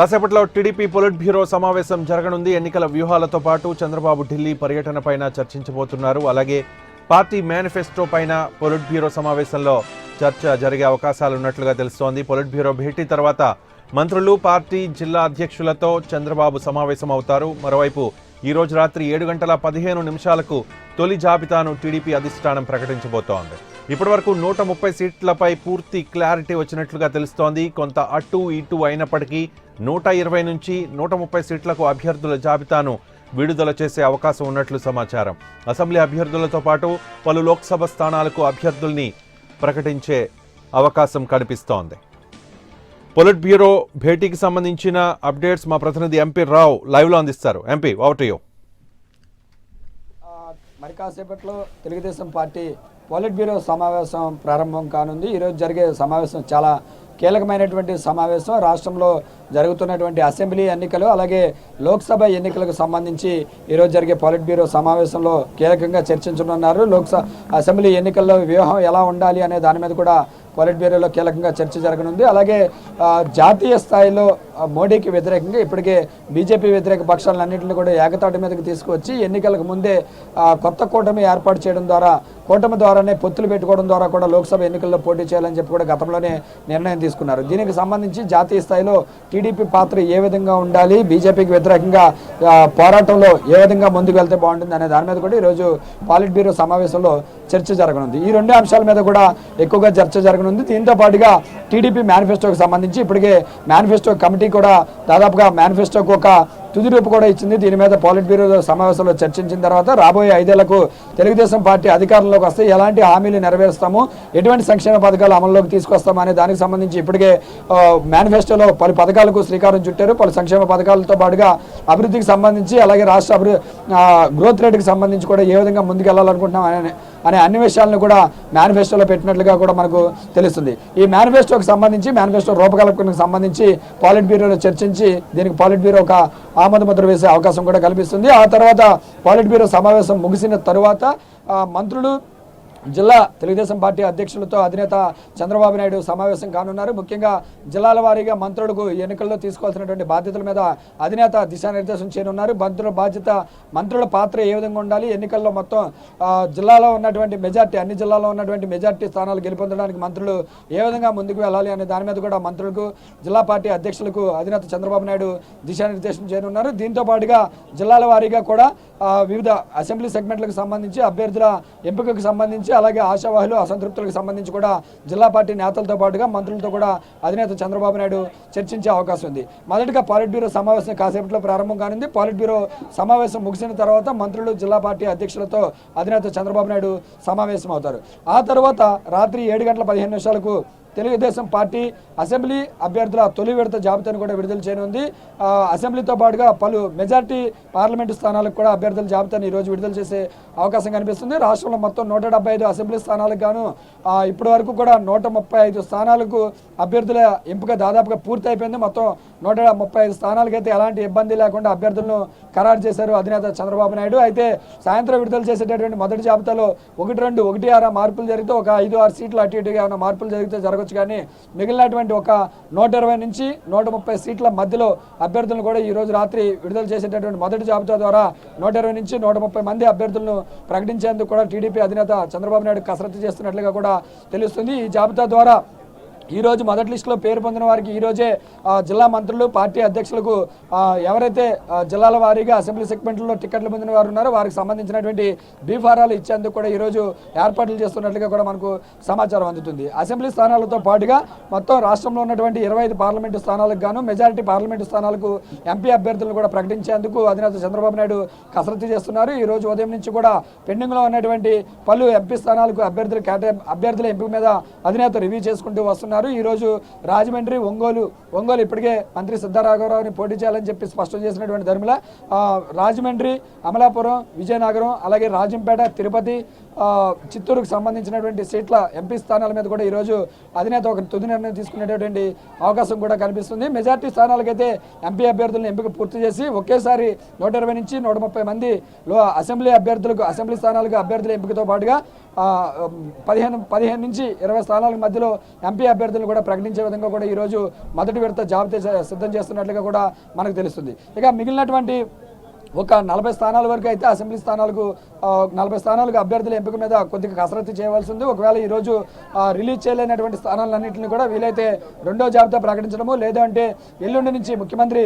కాసేపట్లో TDP polit bureau సమావేశం జరగనుంది. ఎన్నికల వ్యూహాలతో పాటు చంద్రబాబు ఢిల్లీ పర్యటనపైన చర్చించబోతున్నారు. అలాగే పార్టీ మేనిఫెస్టో పైన పొలిట్ బ్యూరో సమావేశంలో చర్చ జరిగే అవకాశాలున్నట్లుగా తెలుస్తోంది. పొలిట్ బ్యూరో భేటీ తర్వాత మంత్రులు, పార్టీ జిల్లా అధ్యక్షులతో చంద్రబాబు సమావేశం అవుతారు. మరోవైపు ఈ రోజు రాత్రి 7:15 తొలి జాబితాను టీడీపీ అధిష్టానం ప్రకటించబోతోంది. ఇప్పటివరకు 130 సీట్లపై పూర్తి క్లారిటీ వచ్చినట్లుగా తెలుస్తోంది. కొంత అటు ఇటు అయినప్పటికీ 120 నుంచి 130 సీట్లకు అభ్యర్థుల జాబితాను విడుదల చేసే అవకాశం ఉన్నట్లు సమాచారం. అసెంబ్లీ అభ్యర్థులతో పాటు పలు లోక్సభ స్థానాలకు అభ్యర్థుల్ని ప్రకటించే అవకాశం కనిపిస్తోంది. పొలిట్ బ్యూరో భేటీకి సంబంధించిన అప్డేట్స్ మా ప్రతినిధి ఎంపీ రావు లైవ్లో అందిస్తారు. MP, over to you. మరి కాసేపట్లో తెలుగుదేశం పార్టీ పొలిట్ బ్యూరో సమావేశం ప్రారంభం కానుంది. ఈరోజు జరిగే సమావేశం చాలా కీలకమైనటువంటి సమావేశం. రాష్ట్రంలో జరుగుతున్నటువంటి అసెంబ్లీ ఎన్నికలు అలాగే లోక్సభ ఎన్నికలకు సంబంధించి ఈరోజు జరిగే పొలిట్ బ్యూరో సమావేశంలో కీలకంగా చర్చించనున్నారు. అసెంబ్లీ ఎన్నికల్లో వ్యూహం ఎలా ఉండాలి అనే దాని మీద కూడా పొలిట్ బ్యూరోలో కీలకంగా చర్చ జరగనుంది. అలాగే జాతీయ స్థాయిలో మోడీకి వ్యతిరేకంగా ఇప్పటికే బీజేపీ వ్యతిరేక పక్షాలన్నింటినీ కూడా ఏకతాటి మీదకి తీసుకువచ్చి ఎన్నికలకు ముందే కొత్త కూటమి ఏర్పాటు చేయడం ద్వారా, కూటమి ద్వారానే పొత్తులు పెట్టుకోవడం ద్వారా కూడా లోక్సభ ఎన్నికల్లో పోటీ చేయాలని చెప్పి కూడా గతంలోనే నిర్ణయం తీసుకున్నారు. దీనికి సంబంధించి జాతీయ స్థాయిలో టీడీపీ పాత్ర ఏ విధంగా ఉండాలి, బీజేపీకి వ్యతిరేకంగా పోరాటంలో ఏ విధంగా ముందుకు వెళ్తే బాగుంటుంది అనే దాని మీద కూడా ఈరోజు పొలిట్ బ్యూరో సమావేశంలో చర్చ జరగనుంది. ఈ రెండు అంశాల మీద కూడా ఎక్కువగా చర్చ జరగనుంది. దీంతో పాటుగా టీడీపీ మేనిఫెస్టోకి సంబంధించి ఇప్పటికే మేనిఫెస్టో కమిటీ కూడా దాదాపుగా మేనిఫెస్టోకు ఒక తుది రూపు కూడా ఇచ్చింది. దీని మీద పొలిట్ బ్యూరో సమావేశంలో చర్చించిన తర్వాత రాబోయే 5 ఏళ్లకు తెలుగుదేశం పార్టీ అధికారంలోకి వస్తే ఎలాంటి హామీలు నెరవేరుస్తాము, ఎటువంటి సంక్షేమ పథకాలు అమల్లోకి తీసుకొస్తాము అనే దానికి సంబంధించి ఇప్పటికే మేనిఫెస్టోలో పలు పథకాలకు శ్రీకారం చుట్టారు. పలు సంక్షేమ పథకాలతో పాటుగా అభివృద్ధికి సంబంధించి అలాగే రాష్ట్ర గ్రోత్ రేటుకి సంబంధించి కూడా ఏ విధంగా ముందుకెళ్లాలనుకుంటున్నాం అనే అన్ని విషయాలను కూడా మేనిఫెస్టోలో పెట్టినట్లుగా కూడా మనకు తెలుస్తుంది. ఈ మేనిఫెస్టోకి సంబంధించి మేనిఫెస్టో రూపకల్పనకు సంబంధించి పొలిట్ బ్యూరోలో చర్చించి దీనికి పొలిట్ బ్యూరో ఒక ఆమోద ముద్ర వేసే అవకాశం కూడా కల్పిస్తుంది. ఆ తర్వాత పొలిట్ బ్యూరో సమావేశం ముగిసిన తరువాత మంత్రులు, జిల్లా తెలుగుదేశం పార్టీ అధ్యక్షులతో అధినేత చంద్రబాబు నాయుడు సమావేశం కానున్నారు. ముఖ్యంగా జిల్లాల వారీగా మంత్రులకు ఎన్నికల్లో తీసుకోవాల్సినటువంటి బాధ్యతల మీద అధినేత దిశానిర్దేశం చేయనున్నారు. మంత్రుల పాత్ర ఏ విధంగా ఉండాలి, ఎన్నికల్లో మొత్తం జిల్లాలో ఉన్నటువంటి మెజార్టీ, అన్ని జిల్లాలో ఉన్నటువంటి మెజార్టీ స్థానాలు గెలుపొందడానికి మంత్రులు ఏ విధంగా ముందుకు వెళ్ళాలి అనే దాని మీద కూడా మంత్రులకు, జిల్లా పార్టీ అధ్యక్షులకు అధినేత చంద్రబాబు నాయుడు దిశానిర్దేశం చేయనున్నారు. దీంతో పాటుగా జిల్లాల వారీగా కూడా వివిధ అసెంబ్లీ సెగ్మెంట్లకు సంబంధించి అభ్యర్థుల ఎంపికకు సంబంధించి అలాగే ఆశావాహులు, అసంతృప్తులకు సంబంధించి కూడా జిల్లా పార్టీ నేతలతో పాటుగా మంత్రులతో కూడా అధినేత చంద్రబాబు నాయుడు చర్చించే అవకాశం ఉంది. మొదటిగా పొలిట్ బ్యూరో సమావేశం కాసేపట్లో ప్రారంభం కానుంది. పొలిట్ బ్యూరో సమావేశం ముగిసిన తర్వాత మంత్రులు, జిల్లా పార్టీ అధ్యక్షులతో అధినేత చంద్రబాబు నాయుడు సమావేశం అవుతారు. ఆ తర్వాత రాత్రి 7:15 తెలుగుదేశం పార్టీ అసెంబ్లీ అభ్యర్థుల తొలి విడత జాబితాను కూడా విడుదల చేయనుంది. అసెంబ్లీతో పాటుగా పలు మెజార్టీ పార్లమెంటు స్థానాలకు కూడా అభ్యర్థుల జాబితాను ఈరోజు విడుదల చేసే అవకాశం కనిపిస్తుంది. రాష్ట్రంలో మొత్తం 175 అసెంబ్లీ స్థానాలకు గాను ఇప్పటి వరకు కూడా 135 స్థానాలకు అభ్యర్థుల ఎంపిక దాదాపుగా పూర్తి అయిపోయింది. మొత్తం 135 స్థానాలకైతే ఎలాంటి ఇబ్బంది లేకుండా అభ్యర్థులను ఖరారు చేశారు అధినేత చంద్రబాబు నాయుడు. అయితే సాయంత్రం విడుదల చేసేటటువంటి మొదటి జాబితాలో 1, 2, 1, 6 మార్పులు జరిగితే ఒక 5, 6 సీట్లు అటు ఇటుగా ఏమైనా మార్పులు జరిగితే జరగవచ్చు. కానీ మిగిలినటువంటి ఒక 120 నుంచి 130 సీట్ల మధ్యలో అభ్యర్థులను కూడా ఈ రోజు రాత్రి విడుదల చేసేటటువంటి మొదటి జాబితా ద్వారా 120 నుంచి 130 మంది అభ్యర్థులను ప్రకటించేందుకు కూడా టీడీపీ అధినేత చంద్రబాబు నాయుడు కసరత్తు చేస్తున్నట్లుగా కూడా తెలుస్తుంది. ఈ జాబితా ద్వారా ఈరోజు మొదటి లిస్టులో పేరు పొందిన వారికి ఈరోజే జిల్లా మంత్రులు, పార్టీ అధ్యక్షులకు ఎవరైతే జిల్లాల వారీగా అసెంబ్లీ సెగ్మెంట్లలో టికెట్లు పొందిన వారు ఉన్నారో వారికి సంబంధించినటువంటి బీఫారాలు ఇచ్చేందుకు కూడా ఈరోజు ఏర్పాట్లు చేస్తున్నట్లుగా కూడా మనకు సమాచారం అందుతుంది. అసెంబ్లీ స్థానాలతో పాటుగా మొత్తం రాష్ట్రంలో ఉన్నటువంటి 25 పార్లమెంటు స్థానాలకు గాను మెజారిటీ పార్లమెంటు స్థానాలకు ఎంపీ అభ్యర్థులను కూడా ప్రకటించేందుకు అధినేత చంద్రబాబు నాయుడు కసరత్తు చేస్తున్నారు. ఈ రోజు ఉదయం నుంచి కూడా పెండింగ్లో ఉన్నటువంటి పలు ఎంపీ స్థానాలకు అభ్యర్థుల ఎంపిక మీద అధినేత రివ్యూ చేసుకుంటూ వస్తున్నారు. ఈ రోజు రాజమండ్రి, ఒంగోలు ఇప్పటికే మంత్రి సిద్ధారాఘవరావుని పోటీ చేయాలని చెప్పి స్పష్టం చేసినటువంటి ధర్మిల రాజమండ్రి, అమలాపురం, విజయనగరం అలాగే రాజంపేట, తిరుపతి, చిత్తూరుకు సంబంధించినటువంటి సీట్ల ఎంపీ స్థానాల మీద కూడా ఈరోజు అధినేత ఒక తుది నిర్ణయం తీసుకునేటటువంటి అవకాశం కూడా కనిపిస్తుంది. మెజార్టీ స్థానాలకైతే ఎంపీ అభ్యర్థులను ఎంపిక పూర్తి చేసి ఒకేసారి 120 నుంచి 130 మందిలో అసెంబ్లీ స్థానాలకు అభ్యర్థుల ఎంపికతో పాటుగా 15 నుంచి 20 స్థానాల మధ్యలో ఎంపీ అభ్యర్థులను కూడా ప్రకటించే విధంగా కూడా ఈరోజు మొదటి విడత జాబితా సిద్ధం చేస్తున్నట్లుగా కూడా మనకు తెలుస్తుంది. ఇక మిగిలినటువంటి ఒక 40 స్థానాల వరకు అయితే అసెంబ్లీ స్థానాలకు 40 స్థానాలకు అభ్యర్థుల ఎంపిక మీద కొద్దిగా కసరత్తు చేయవలసి ఉంది. ఒకవేళ ఈరోజు రిలీజ్ చేయలేనటువంటి స్థానాలన్నింటినీ కూడా వీలైతే రెండో జాబితా ప్రకటించడము, లేదంటే ఎల్లుండి నుంచి ముఖ్యమంత్రి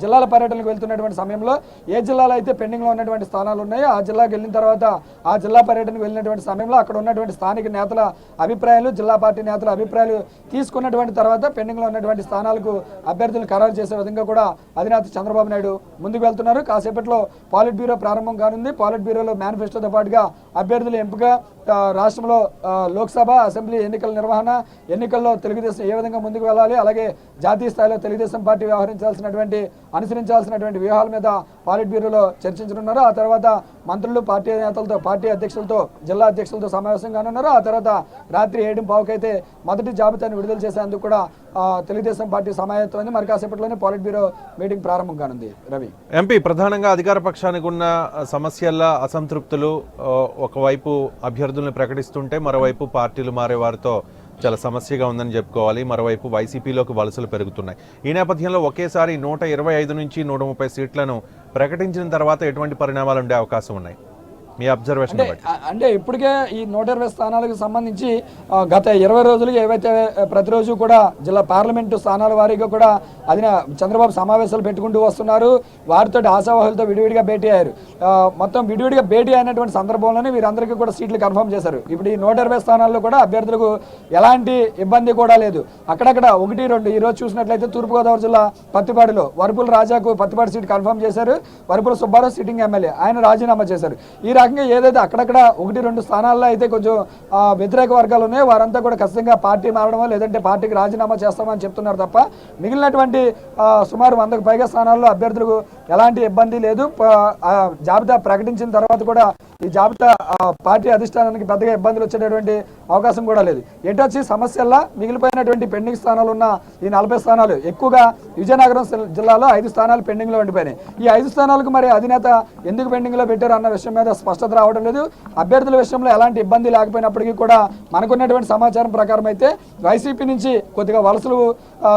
జిల్లాల పర్యటనకు వెళ్తున్నటువంటి సమయంలో ఏ జిల్లాలో అయితే పెండింగ్లో ఉన్నటువంటి స్థానాలు ఉన్నాయో ఆ జిల్లాకు వెళ్ళిన తర్వాత ఆ జిల్లా పర్యటనకు వెళ్ళినటువంటి సమయంలో అక్కడ ఉన్నటువంటి స్థానిక నేతల అభిప్రాయాలు, జిల్లా పార్టీ నేతల అభిప్రాయాలు తీసుకున్నటువంటి తర్వాత పెండింగ్లో ఉన్నటువంటి స్థానాలకు అభ్యర్థులు ఖరారు చేసే విధంగా కూడా అధినేత చంద్రబాబు నాయుడు ముందుకు వెళ్తున్నారు. కాసేపట్లో పాలిట్ బ్యూరో ప్రారంభం కానుంది. పాలిట్ బ్యూరోలో మేనిఫెస్టోతో పాటుగా అభ్యర్థుల ఎంపిక, రాష్ట్రంలో లోక్సభ అసెంబ్లీ ఎన్నికల నిర్వహణ, ఎన్నికల్లో తెలుగుదేశం ఏ విధంగా ముందుకు వెళ్ళాలి, అలాగే జాతీయ స్థాయిలో తెలుగుదేశం పార్టీ అనుసరించాల్సినటువంటి వ్యూహాల మీద పాలిట్ బ్యూరోలో చర్చించనున్నారు. ఆ తర్వాత మంత్రులు, పార్టీ నేతలతో, పార్టీ అధ్యక్షులతో, జిల్లా అధ్యక్షులతో సమావేశం కానున్నారు. ఆ తర్వాత రాత్రి 7:15 మొదటి జాబితాను విడుదల చేసేందుకు కూడా తెలుగుదేశం పార్టీ సమాయత్తమైంది. మరి కాసేపట్లోనే పాలిట్ బ్యూరో మీటింగ్ ప్రారంభం కానుంది. రవి, ఎంపీ ప్రధానంగా అధికార పక్షానికి ఉన్న సమస్యల అసంతృప్తులు, ఒకవైపు అభ్యర్థులను ప్రకటిస్తుంటే మరోవైపు పార్టీలు మారే వారితో చాలా సమస్యగా ఉందని చెప్పుకోవాలి. మరోవైపు వైసీపీలోకి వలసలు పెరుగుతున్నాయి. ఈ నేపథ్యంలో ఒకేసారి 125 నుంచి 130 సీట్లను ప్రకటించిన తర్వాత ఎటువంటి పరిణామాలు ఉండే అవకాశం ఉన్నాయి మీ అబ్జర్వేషన్? అంటే ఇప్పటికే ఈ 120 స్థానాలకు సంబంధించి గత 20 రోజులుగా ఏవైతే ప్రతిరోజు కూడా జిల్లా పార్లమెంటు స్థానాల వారీగా కూడా చంద్రబాబు సమావేశాలు పెట్టుకుంటూ వస్తున్నారు. వారితో ఆశావాహులతో విడివిడిగా భేటీ అయ్యారు. మొత్తం విడివిడిగా భేటీ అయినటువంటి సందర్భంలోనే వీరందరికీ కూడా సీట్లు కన్ఫర్మ్ చేశారు. ఇప్పుడు ఈ 120 స్థానాల్లో కూడా అభ్యర్థులకు ఎలాంటి ఇబ్బంది కూడా లేదు. అక్కడక్కడ 1, 2 ఈ రోజు చూసినట్లయితే తూర్పుగోదావరి జిల్లా పత్తిపాడులో వరపుల రాజాకు పత్తిపాడు సీట్ కన్ఫర్మ్ చేశారు. వరపుల సుబ్బారావు సిట్టింగ్ ఎమ్మెల్యే, ఆయన రాజీనామా చేశారు. ఈ రకంగా ఏదైతే అక్కడక్కడ 1, 2 స్థానాల్లో అయితే కొంచెం వ్యతిరేక వర్గాలు ఉన్నాయో వారంతా కూడా ఖచ్చితంగా పార్టీ మారడమో లేదంటే పార్టీకి రాజీనామా చేస్తామని చెప్తున్నారు తప్ప మిగిలినటువంటి సుమారు 100కు పైగా స్థానాల్లో అభ్యర్థులకు ఎలాంటి ఇబ్బంది లేదు. జాబితా ప్రకటించిన తర్వాత కూడా ఈ జాబితా పార్టీ అధిష్టానానికి పెద్దగా ఇబ్బందులు వచ్చేటటువంటి అవకాశం కూడా లేదు. ఎటొచ్చి సమస్యల్లో మిగిలిపోయినటువంటి పెండింగ్ స్థానాలు ఉన్న ఈ 40 స్థానాలు ఎక్కువగా విజయనగరం జిల్లాలో 5 స్థానాలు పెండింగ్లో ఉండిపోయినాయి. ఈ 5 స్థానాలకు మరి అధినేత ఎందుకు పెండింగ్లో పెట్టారు అన్న విషయం మీద స్పష్టత రావడం లేదు. అభ్యర్థుల విషయంలో ఎలాంటి ఇబ్బంది లేకపోయినప్పటికీ కూడా మనకున్నటువంటి సమాచారం ప్రకారం అయితే వైసీపీ నుంచి కొద్దిగా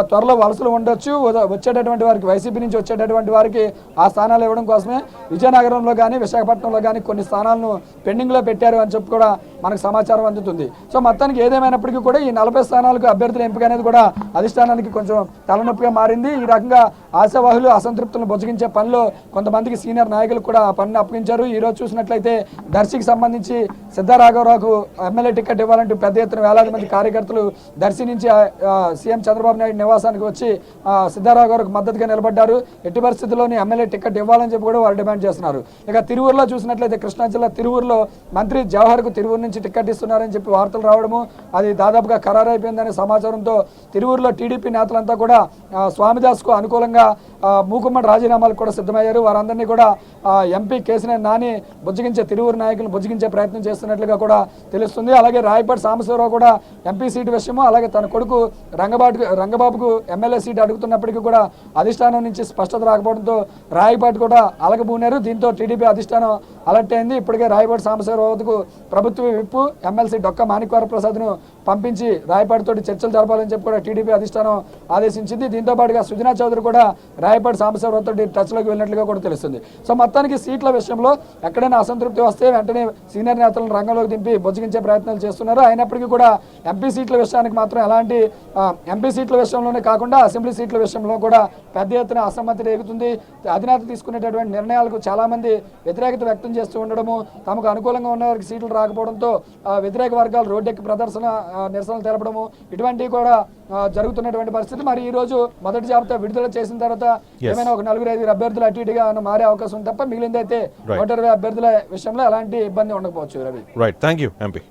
త్వరలో వలసలు ఉండొచ్చు. వచ్చేటటువంటి వారికి, వైసీపీ నుంచి వచ్చేటటువంటి వారికి ఆ స్థానాలు ఇవ్వడం కోసమే విజయనగరంలో కానీ విశాఖపట్నంలో కానీ కొన్ని స్థానాలను పెండింగ్లో పెట్టారు అని చెప్పి కూడా మనకు సమాచారం అందుతుంది. సో మొత్తానికి ఏదేమైనప్పటికీ కూడా ఈ 40 స్థానాలకు అభ్యర్థుల ఎంపిక అనేది కూడా అధిష్టానానికి కొంచెం తలనొప్పిగా మారింది. ఈ రకంగా ఆశావాహులు అసంతృప్తులను బొజ్జగించే పనిలో కొంతమందికి సీనియర్ నాయకులు కూడా ఆ పనిని అప్పగించారు. ఈ రోజు చూసినట్లయితే దర్శికి సంబంధించి సిద్ధారాఘవరావుకు ఎమ్మెల్యే టికెట్ ఇవ్వాలంటూ పెద్ద ఎత్తున వేలాది మంది కార్యకర్తలు దర్శి నుంచి సీఎం చంద్రబాబు నాయుడు నివాసానికి వచ్చి సిద్ధారాఘవరావుకు మద్దతుగా నిలబడ్డారు. ఎట్టి పరిస్థితుల్లోని ఎమ్మెల్యే టికెట్ ఇవ్వాలని చెప్పి కూడా వారు డిమాండ్ చేస్తున్నారు. ఇక తిరువూరులో చూసినట్లయితే కృష్ణా జిల్లా తిరువూరులో మంత్రి జవహర్కు తిరువూరు నుంచి టికెట్ ఇస్తున్నారని చెప్పి వార్తలు రావడము, అది దాదాపుగా ఖరారైపోయిందనే సమాచారంతో తిరువూరులో టీడీపీ నేతలంతా కూడా స్వామిదాస్కు అనుకూలంగా మూకుమ్మడి రాజీనామాలకు కూడా సిద్ధమయ్యారు. వారందరినీ కూడా ఎంపీ కేసినేని నాని బుజ్జగించే తిరువూరు నాయకులను బుజ్జగించే ప్రయత్నం చేస్తున్నట్లుగా కూడా తెలుస్తుంది. అలాగే రాయపాటి సాంబశివరావు కూడా ఎంపీ సీటు విషయము, అలాగే తన కొడుకు రంగబాబుకు ఎమ్మెల్యే సీటు అడుగుతున్నప్పటికీ కూడా అధిష్టానం నుంచి స్పష్టత రాకపోవడంతో రాయపాటి కూడా అలగబూనారు. దీంతో టీడీపీ అధిష్టానం అలర్ట్ అయింది. ఇప్పటికే రాయపాటి సాంబశివరావుకు ప్రభుత్వ విప్పు ఎమ్మెల్సీ డొక్క మాణిక్యవర ప్రసాద్ను పంపించి రాయపాటితో చర్చలు జరపాలని చెప్పి కూడా టీడీపీ అధిష్టానం ఆదేశించింది. దీంతో పాటుగా సుజనా చౌదరి కూడా రాయపాటి సాంబశివరావుతో టచ్లోకి వెళ్ళినట్లుగా కూడా తెలుస్తుంది. సో మొత్తానికి సీట్ల విషయంలో ఎక్కడైనా అసంతృప్తి వస్తే వెంటనే సీనియర్ నేతలను రంగంలోకి దింపి బొజ్జగించే ప్రయత్నాలు చేస్తున్నారు. అయినప్పటికీ కూడా ఎంపీ సీట్ల విషయానికి మాత్రం ఎలాంటి ఎంపీ సీట్ల విషయంలోనే కాకుండా అసెంబ్లీ సీట్ల విషయంలో కూడా పెద్ద ఎత్తున అసమ్మతి రేగుతుంది. అధినేత తీసుకునేటటువంటి నిర్ణయాలకు చాలా మంది వ్యతిరేకత వ్యక్తం చేస్తూ ఉండడము, తమకు అనుకూలంగా ఉన్న వారికి సీట్లు రాకపోవడంతో వ్యతిరేక వర్గాలు రోడ్డెక్కి నిరసనలు తెలపడము, ఇటువంటివి కూడా జరుగుతున్నటువంటి పరిస్థితి. మరి ఈ రోజు మొదటి జాబితా విడుదల చేసిన తర్వాత ఏమైనా ఒక 4-5 అభ్యర్థులు అటు ఇటుగా మారే అవకాశం తప్ప మిగిలిందైతే 120 అభ్యర్థుల విషయంలో ఎలాంటి ఇబ్బంది ఉండకపోవచ్చు. Ravi, right, thank you MP.